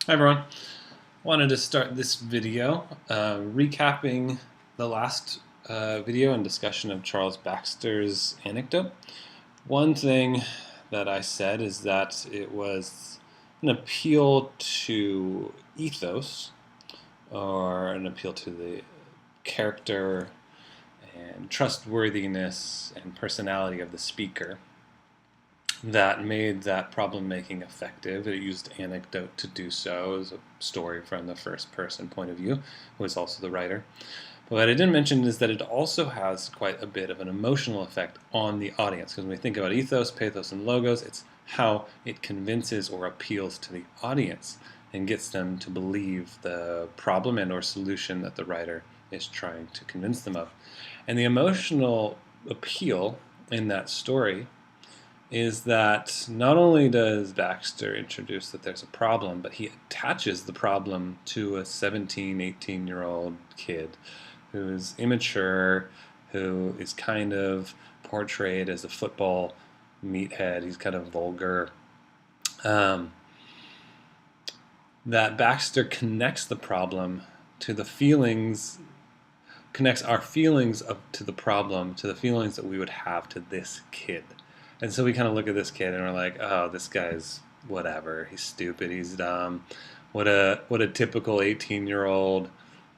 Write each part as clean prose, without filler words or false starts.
Hi everyone. I wanted to start this video recapping the last video and discussion of Charles Baxter's anecdote. One thing that I said is that it was an appeal to ethos, or an appeal to the character and trustworthiness and personality of the speaker, that made that problem making effective. It used anecdote to do so. It was a story from the first person point of view, who is also the writer. But what I didn't mention is that it also has quite a bit of an emotional effect on the audience, because when we think about ethos, pathos, and logos, it's how it convinces or appeals to the audience and gets them to believe the problem and or solution that the writer is trying to convince them of. And the emotional appeal in that story is that not only does Baxter introduce that there's a problem, but he attaches the problem to a 17, 18-year-old kid who is immature, who is kind of portrayed as a football meathead. He's kind of vulgar. That Baxter connects the problem to the feelings, connects our feelings to the problem, to the feelings that we would have to this kid. And so we kind of look at this kid and we're like, oh, this guy's whatever. He's stupid. He's dumb. What a typical 18-year-old.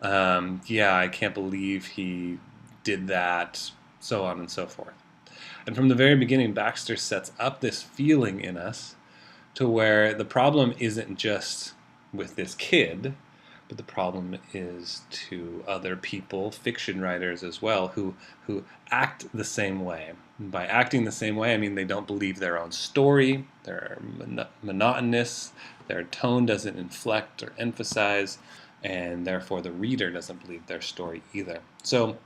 Yeah, I can't believe he did that. So on and so forth. And from the very beginning, Baxter sets up this feeling in us to where the problem isn't just with this kid, but the problem is to other people, fiction writers as well, who act the same way. And by acting the same way, I mean they don't believe their own story, they're monotonous, their tone doesn't inflect or emphasize, and therefore the reader doesn't believe their story either. So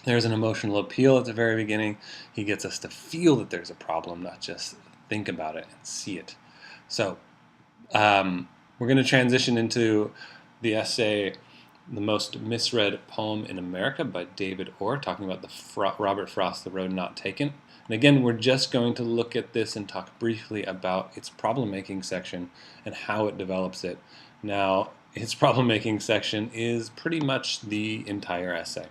there's an emotional appeal at the very beginning. He gets us to feel that there's a problem, not just think about it and see it. So we're going to transition into the essay, The Most Misread Poem in America by David Orr, talking about the Robert Frost, The Road Not Taken. And again, we're just going to look at this and talk briefly about its problem-making section and how it develops it. Now, its problem-making section is pretty much the entire essay.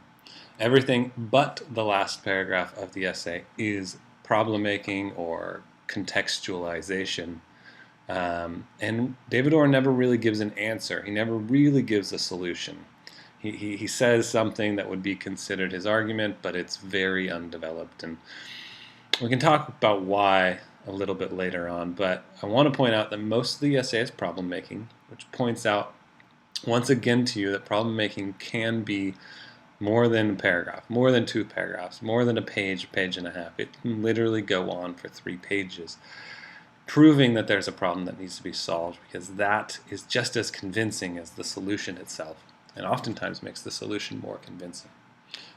Everything but the last paragraph of the essay is problem-making or contextualization. And David Orr never really gives an answer. He never really gives a solution. He says something that would be considered his argument, but it's very undeveloped. And we can talk about why a little bit later on, but I want to point out that most of the essay is problem making, which points out once again to you that problem making can be more than a paragraph, more than 2 paragraphs, more than a page, page and a half. It can literally go on for 3 pages. Proving that there's a problem that needs to be solved, because that is just as convincing as the solution itself, and oftentimes makes the solution more convincing.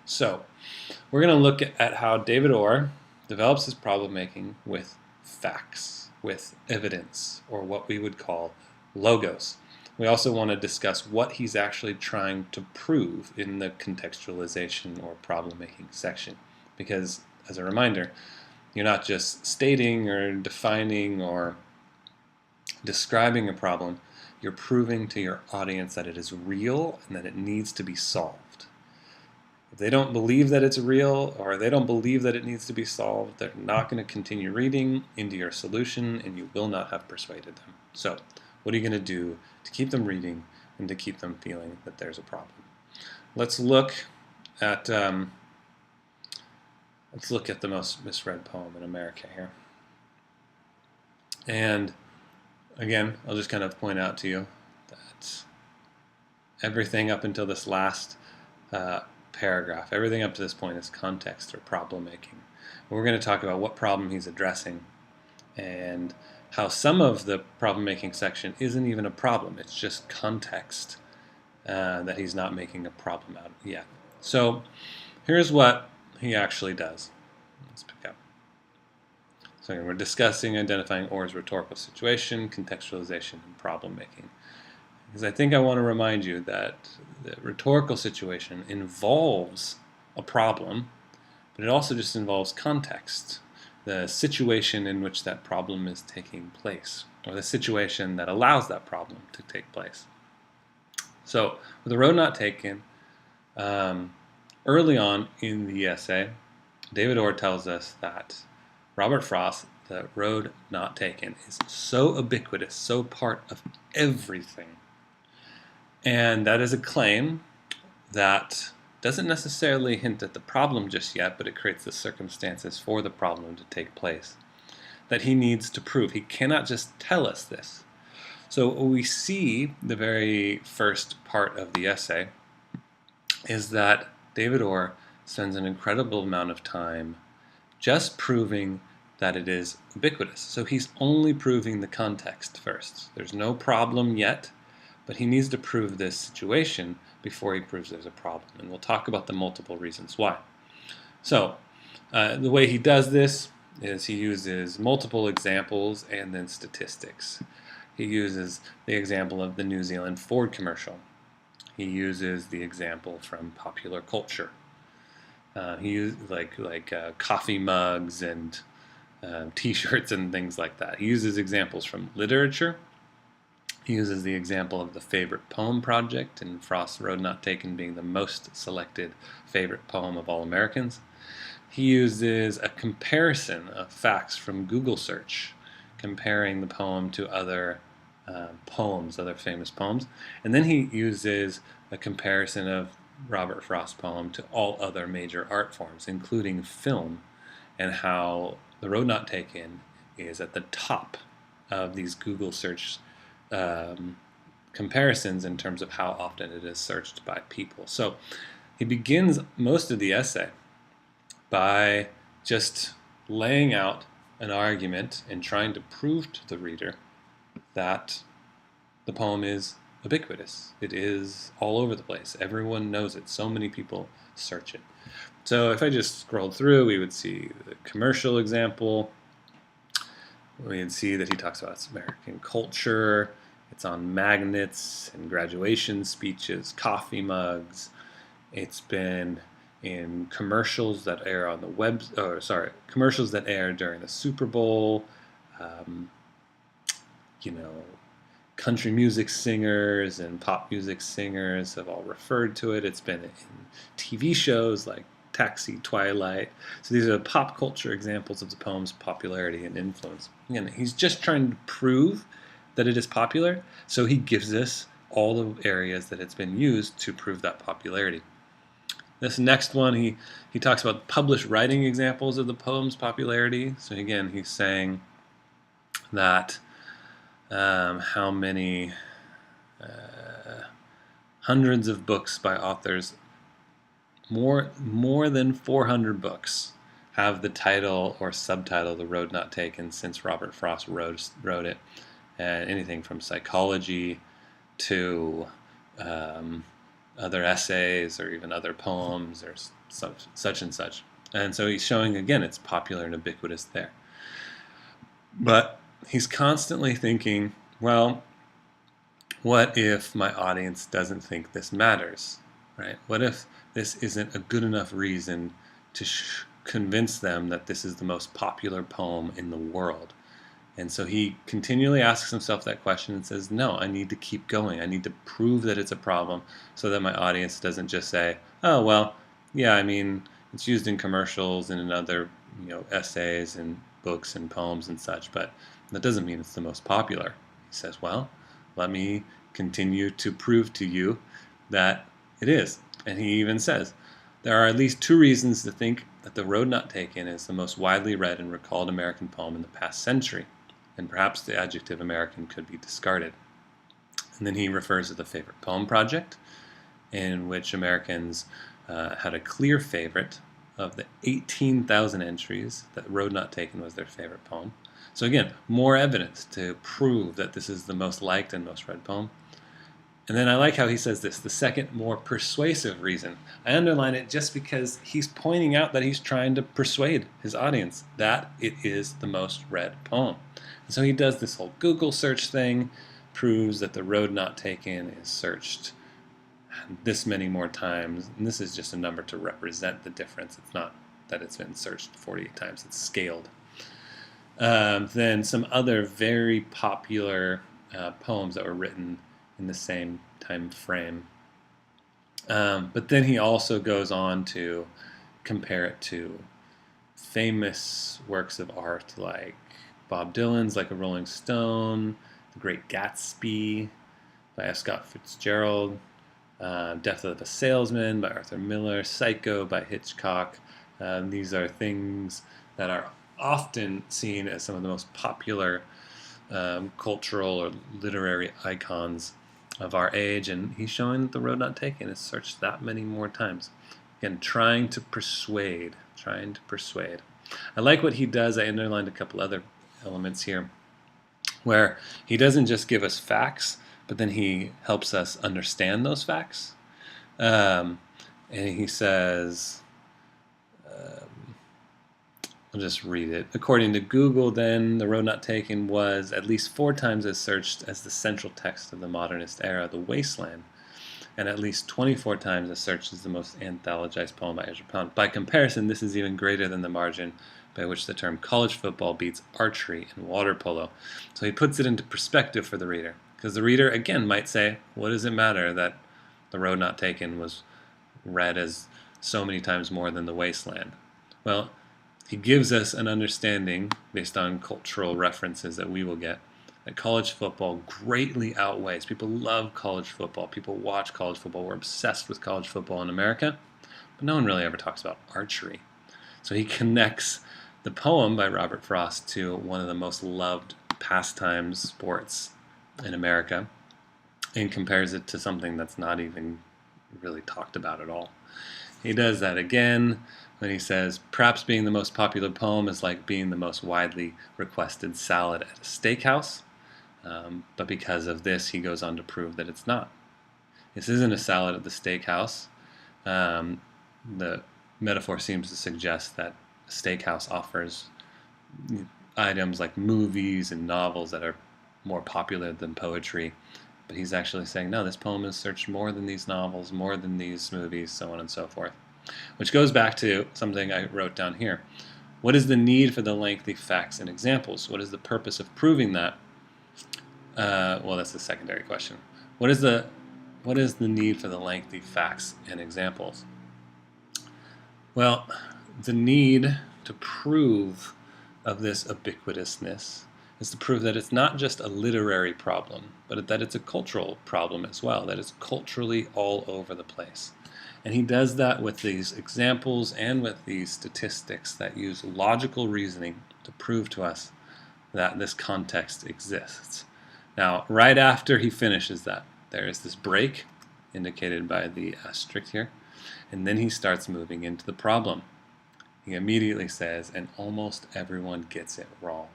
So we're going to look at how David Orr develops his problem making with facts, with evidence, or what we would call logos. We also want to discuss what he's actually trying to prove in the contextualization or problem making section, because as a reminder, you're not just stating or defining or describing a problem, you're proving to your audience that it is real and that it needs to be solved. If they don't believe that it's real or they don't believe that it needs to be solved, they're not going to continue reading into your solution and you will not have persuaded them. So what are you going to do to keep them reading and to keep them feeling that there's a problem? Let's look at the most misread poem in America here. And again, I'll just kind of point out to you that everything up until this last paragraph, everything up to this point is context or problem making. We're going to talk about what problem he's addressing and how some of the problem making section isn't even a problem. It's just context that he's not making a problem out of yet. So here's what he actually does. Let's pick up. So we're discussing identifying Orr's rhetorical situation, contextualization, and problem making. Because I think I want to remind you that the rhetorical situation involves a problem, but it also just involves context. the situation in which that problem is taking place, or the situation that allows that problem to take place. So, with the road not taken, early on in the essay, David Orr tells us that Robert Frost, the road not taken, is so ubiquitous, so part of everything. And that is a claim that doesn't necessarily hint at the problem just yet, but it creates the circumstances for the problem to take place that he needs to prove. He cannot just tell us this. So what we see, the very first part of the essay, is that David Orr spends an incredible amount of time just proving that it is ubiquitous. So he's only proving the context first. There's no problem yet, but he needs to prove this situation before he proves there's a problem. And we'll talk about the multiple reasons why. So the way he does this is he uses multiple examples and then statistics. He uses the example of the New Zealand Ford commercial. He uses the example from popular culture. He uses like coffee mugs and T-shirts and things like that. He uses examples from literature. He uses the example of the favorite poem project, and Frost's Road Not Taken being the most selected favorite poem of all Americans. He uses a comparison of facts from Google search, comparing the poem to other poems, other famous poems. And then he uses a comparison of Robert Frost's poem to all other major art forms, including film, and how The Road Not Taken is at the top of these Google search comparisons in terms of how often it is searched by people. So he begins most of the essay by just laying out an argument and trying to prove to the reader that the poem is ubiquitous. It is all over the place. Everyone knows it. So many people search it. So if I just scrolled through, we would see the commercial example. We'd see that he talks about American culture. It's on magnets and graduation speeches, coffee mugs. It's been in commercials that air on the web, commercials that air during the Super Bowl. Country music singers and pop music singers have all referred to it. It's been in TV shows like Taxi, Twilight. So these are pop culture examples of the poem's popularity and influence. Again, he's just trying to prove that it is popular, so he gives us all the areas that it's been used to prove that popularity. This next one, he talks about published writing examples of the poem's popularity. So again, he's saying that how many hundreds of books by authors, more than 400 books have the title or subtitle The Road Not Taken since Robert Frost wrote it. Anything from psychology to other essays or even other poems or such and such. And so he's showing, again, it's popular and ubiquitous there. But he's constantly thinking, well, what if my audience doesn't think this matters, right? What if this isn't a good enough reason to convince them that this is the most popular poem in the world? And so he continually asks himself that question and says, no, I need to keep going. I need to prove that it's a problem so that my audience doesn't just say, oh, well, yeah, I mean, it's used in commercials and in other, essays and books and poems and such, but that doesn't mean it's the most popular. He says, well, let me continue to prove to you that it is. And he even says, there are at least 2 reasons to think that The Road Not Taken is the most widely read and recalled American poem in the past century, and perhaps the adjective American could be discarded. And then he refers to the favorite poem project, in which Americans had a clear favorite of the 18,000 entries that Road Not Taken was their favorite poem. So again, more evidence to prove that this is the most liked and most read poem. And then I like how he says this, the second more persuasive reason. I underline it just because he's pointing out that he's trying to persuade his audience that it is the most read poem. And so he does this whole Google search thing, proves that The Road Not Taken is searched this many more times. And this is just a number to represent the difference. It's not that it's been searched 48 times, it's scaled. than some other very popular poems that were written in the same time frame. But then he also goes on to compare it to famous works of art like Bob Dylan's Like a Rolling Stone, The Great Gatsby by F. Scott Fitzgerald, Death of a Salesman by Arthur Miller, Psycho by Hitchcock. These are things that are often seen as some of the most popular cultural or literary icons of our age, and he's showing that The Road Not Taken is searched that many more times. Again, trying to persuade. I like what he does. I underlined a couple other elements here, where he doesn't just give us facts, but then he helps us understand those facts. And he says, I'll just read it. According to Google, then, The Road Not Taken was at least 4 times as searched as the central text of the modernist era, The Wasteland, and at least 24 times as searched as the most anthologized poem by Ezra Pound. By comparison, this is even greater than the margin by which the term college football beats archery and water polo. So he puts it into perspective for the reader, because the reader, again, might say, what does it matter that The Road Not Taken was read as so many times more than The Wasteland? Well, he gives us an understanding, based on cultural references that we will get, that college football greatly outweighs. People love college football. People watch college football. We're obsessed with college football in America, but no one really ever talks about archery. So he connects the poem by Robert Frost to one of the most loved pastime sports in America and compares it to something that's not even really talked about at all. He does that again when he says, perhaps being the most popular poem is like being the most widely requested salad at a steakhouse. But because of this, he goes on to prove that it's not. This isn't a salad at the steakhouse. The metaphor seems to suggest that a steakhouse offers items like movies and novels that are more popular than poetry. But he's actually saying, no, this poem is searched more than these novels, more than these movies, so on and so forth. Which goes back to something I wrote down here. What is the need for the lengthy facts and examples? What is the purpose of proving that? Well, that's the secondary question. What is the need for the lengthy facts and examples? Well, the need to prove of this ubiquitousness is to prove that it's not just a literary problem, but that it's a cultural problem as well, that it's culturally all over the place. And he does that with these examples and with these statistics that use logical reasoning to prove to us that this context exists. Now, right after he finishes that, there is this break, indicated by the asterisk here, and then he starts moving into the problem. He immediately says, and almost everyone gets it wrong.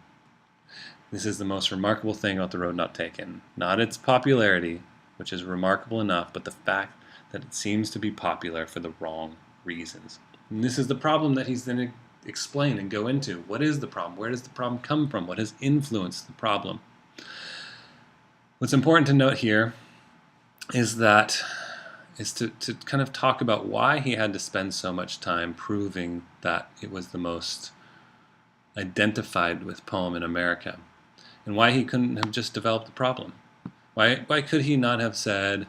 This is the most remarkable thing about The Road Not Taken. Not its popularity, which is remarkable enough, but the fact that it seems to be popular for the wrong reasons. And this is the problem that he's then explain and go into. What is the problem? Where does the problem come from? What has influenced the problem? What's important to note here is to kind of talk about why he had to spend so much time proving that it was the most identified with poem in America, and why he couldn't have just developed the problem. Why could he not have said,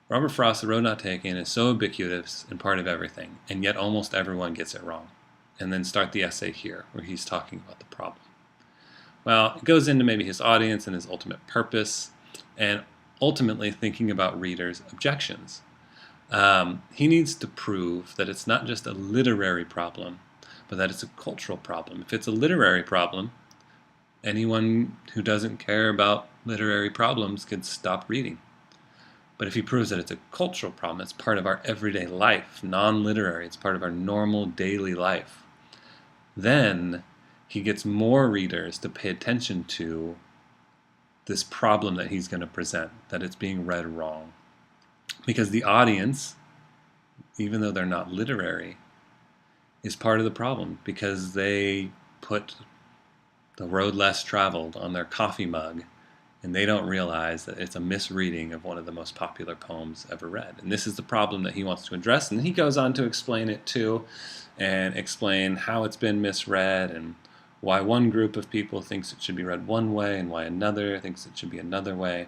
Robert Frost, The Road Not Taken is so ubiquitous and part of everything, and yet almost everyone gets it wrong, and then start the essay here, where he's talking about the problem. Well, it goes into maybe his audience and his ultimate purpose, and ultimately thinking about readers' objections. He needs to prove that it's not just a literary problem, but that it's a cultural problem. If it's a literary problem, anyone who doesn't care about literary problems could stop reading. But if he proves that it's a cultural problem, it's part of our everyday life, non-literary, it's part of our normal daily life, then he gets more readers to pay attention to this problem that he's going to present, that it's being read wrong. Because the audience, even though they're not literary, is part of the problem, because they put The Road Less Traveled on their coffee mug, and they don't realize that it's a misreading of one of the most popular poems ever read. And this is the problem that he wants to address, and he goes on to explain it too, and explain how it's been misread, and why one group of people thinks it should be read one way and why another thinks it should be another way.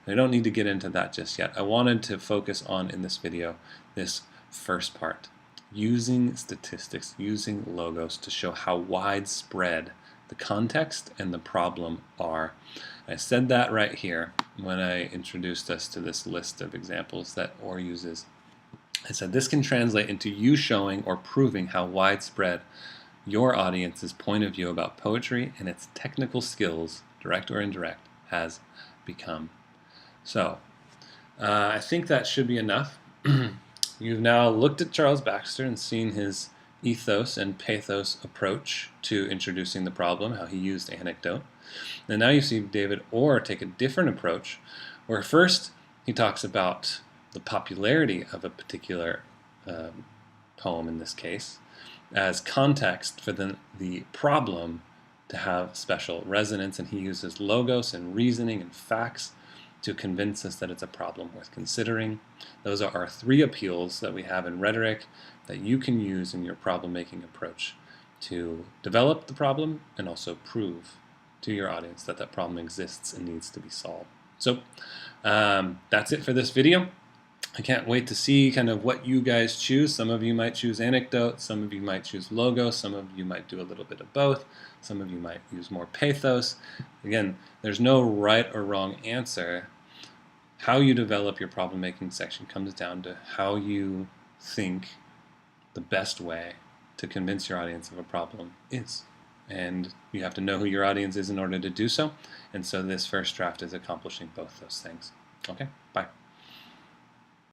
I don't need to get into that just yet. I wanted to focus on, in this video, this first part, using statistics, using logos to show how widespread the context and the problem are. I said that right here when I introduced us to this list of examples that OR uses. I said this can translate into you showing or proving how widespread your audience's point of view about poetry and its technical skills, direct or indirect, has become. So, I think that should be enough. You've now looked at Charles Baxter and seen his ethos and pathos approach to introducing the problem, how he used anecdote. And now you see David Orr take a different approach, where first he talks about the popularity of a particular poem, in this case, as context for the problem to have special resonance, and he uses logos and reasoning and facts to convince us that it's a problem worth considering. Those are our 3 appeals that we have in rhetoric that you can use in your problem-making approach to develop the problem and also prove to your audience that that problem exists and needs to be solved. So that's it for this video. I can't wait to see kind of what you guys choose. Some of you might choose anecdote, some of you might choose logo, some of you might do a little bit of both, some of you might use more pathos. Again, there's no right or wrong answer. How you develop your problem-making section comes down to how you think the best way to convince your audience of a problem is. And you have to know who your audience is in order to do so. And so this first draft is accomplishing both those things. Okay, bye.